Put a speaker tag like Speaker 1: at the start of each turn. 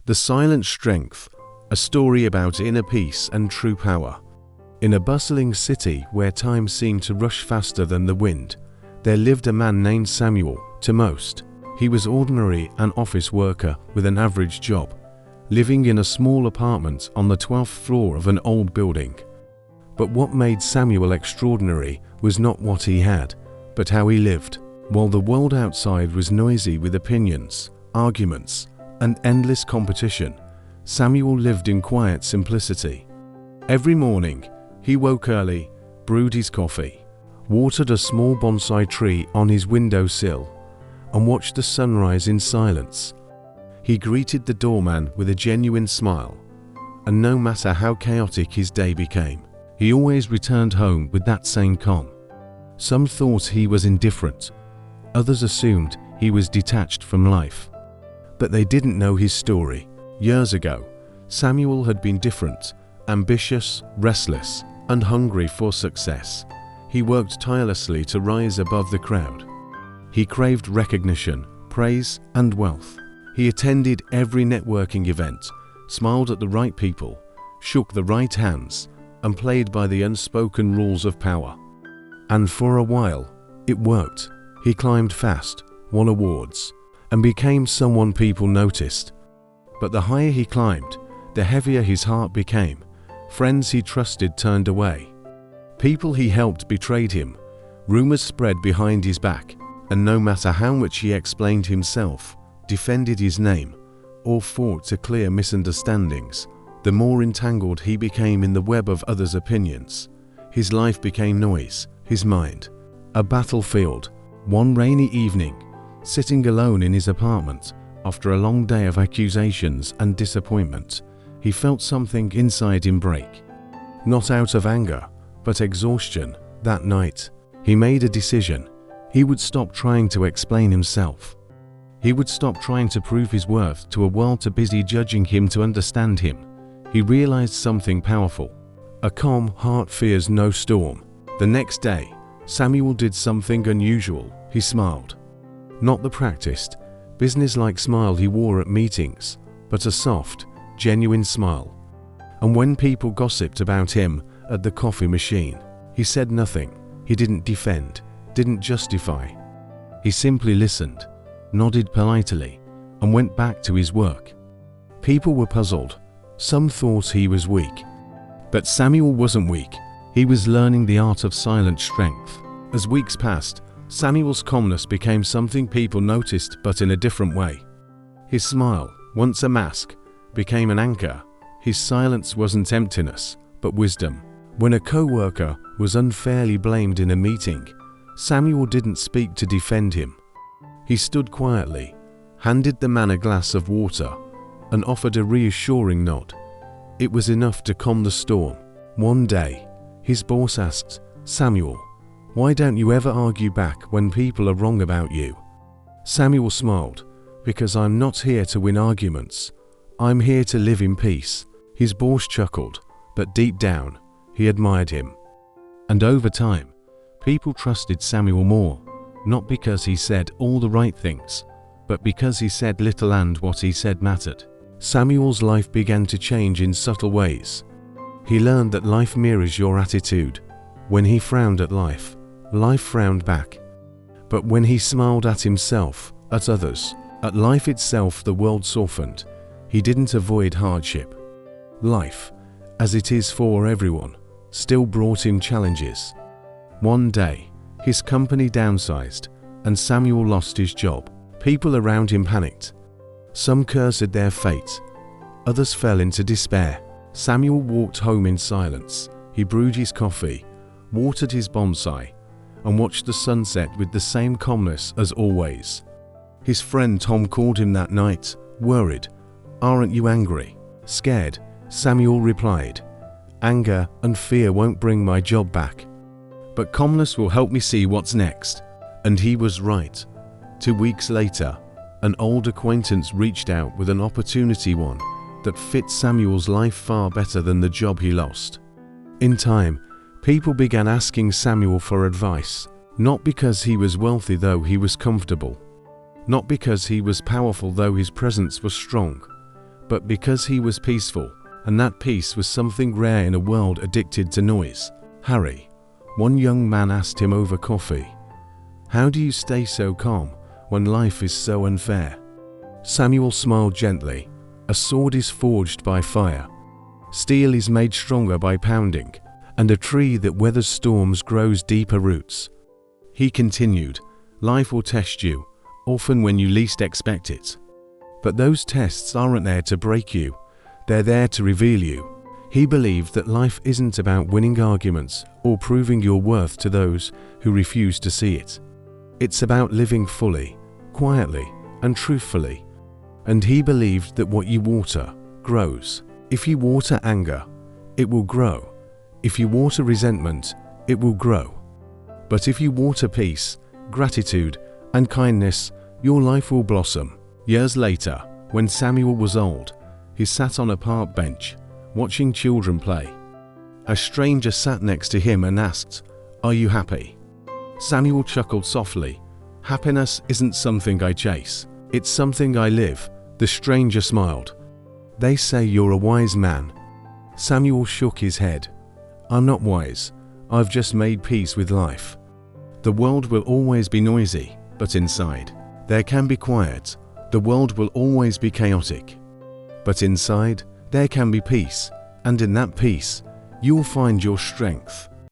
Speaker 1: The Silent Strength, a story about inner peace and true power. In a bustling city where time seemed to rush faster than the wind, there lived a man named Samuel. To most, he was ordinary, an office worker with an average job, living in a small apartment on the 12th floor of an old building. But what made Samuel extraordinary was not what he had, but how he lived. While the world outside was noisy with opinions, arguments, and endless competition, Samuel lived in quiet simplicity. Every morning, he woke early, brewed his coffee, watered a small bonsai tree on his windowsill, and watched the sunrise in silence. He greeted the doorman with a genuine smile, and no matter how chaotic his day became, he always returned home with that same calm. Some thought he was indifferent, others assumed he was detached from life. But they didn't know his story. Years ago, Samuel had been different, ambitious, restless, and hungry for success. He worked tirelessly to rise above the crowd. He craved recognition, praise, and wealth. He attended every networking event, smiled at the right people, shook the right hands, and played by the unspoken rules of power. And for a while, it worked. He climbed fast, won awards, and became someone people noticed. But the higher he climbed, the heavier his heart became. Friends he trusted turned away. People he helped betrayed him. Rumors spread behind his back, and no matter how much he explained himself, defended his name, or fought to clear misunderstandings, the more entangled he became in the web of others' opinions. His life became noise, his mind a battlefield. One rainy evening, sitting alone in his apartment, after a long day of accusations and disappointment, he felt something inside him break. Not out of anger, but exhaustion. That night, he made a decision. He would stop trying to explain himself. He would stop trying to prove his worth to a world too busy judging him to understand him. He realized something powerful. A calm heart fears no storm. The next day, Samuel did something unusual. He smiled. Not the practiced, business-like smile he wore at meetings, but a soft, genuine smile. And when people gossiped about him at the coffee machine, he said nothing. He didn't defend, didn't justify. He simply listened, nodded politely, and went back to his work. People were puzzled. Some thought he was weak. But Samuel wasn't weak. He was learning the art of silent strength. As weeks passed, Samuel's calmness became something people noticed, but in a different way. His smile, once a mask, became an anchor. His silence wasn't emptiness, but wisdom. When a co-worker was unfairly blamed in a meeting, Samuel didn't speak to defend him. He stood quietly, handed the man a glass of water, and offered a reassuring nod. It was enough to calm the storm. One day, his boss asked, "Samuel, why don't you ever argue back when people are wrong about you?" Samuel smiled, "Because I'm not here to win arguments. I'm here to live in peace." His boss chuckled, but deep down, he admired him. And over time, people trusted Samuel more, not because he said all the right things, but because he said little and what he said mattered. Samuel's life began to change in subtle ways. He learned that life mirrors your attitude. When he frowned at life, life frowned back. But when he smiled at himself, at others, at life itself, the world softened. He didn't avoid hardship. Life, as it is for everyone, still brought him challenges. One day, his company downsized, and Samuel lost his job. People around him panicked. Some cursed their fate. Others fell into despair. Samuel walked home in silence. He brewed his coffee, watered his bonsai, and watched the sunset with the same calmness as always. His friend Tom called him that night, worried. "Aren't you angry?" Scared, Samuel replied, "Anger and fear won't bring my job back. But calmness will help me see what's next." And he was right. 2 weeks later, an old acquaintance reached out with an opportunity, one that fit Samuel's life far better than the job he lost. In time, people began asking Samuel for advice, not because he was wealthy though he was comfortable, not because he was powerful though his presence was strong, but because he was peaceful, and that peace was something rare in a world addicted to noise. "Harry," one young man asked him over coffee, "how do you stay so calm when life is so unfair?" Samuel smiled gently. "A sword is forged by fire. Steel is made stronger by pounding, and a tree that weathers storms grows deeper roots." He continued, "Life will test you, often when you least expect it. But those tests aren't there to break you, they're there to reveal you." He believed that life isn't about winning arguments or proving your worth to those who refuse to see it. It's about living fully, quietly, and truthfully. And he believed that what you water grows. If you water anger, it will grow. If you water resentment, it will grow. But if you water peace, gratitude, and kindness, your life will blossom. Years later, when Samuel was old, he sat on a park bench, watching children play. A stranger sat next to him and asked, "Are you happy?" Samuel chuckled softly. "Happiness isn't something I chase, it's something I live." The stranger smiled. "They say you're a wise man." Samuel shook his head. "I'm not wise, I've just made peace with life. The world will always be noisy, but inside, there can be quiet. The world will always be chaotic, but inside, there can be peace, and in that peace, you'll find your strength."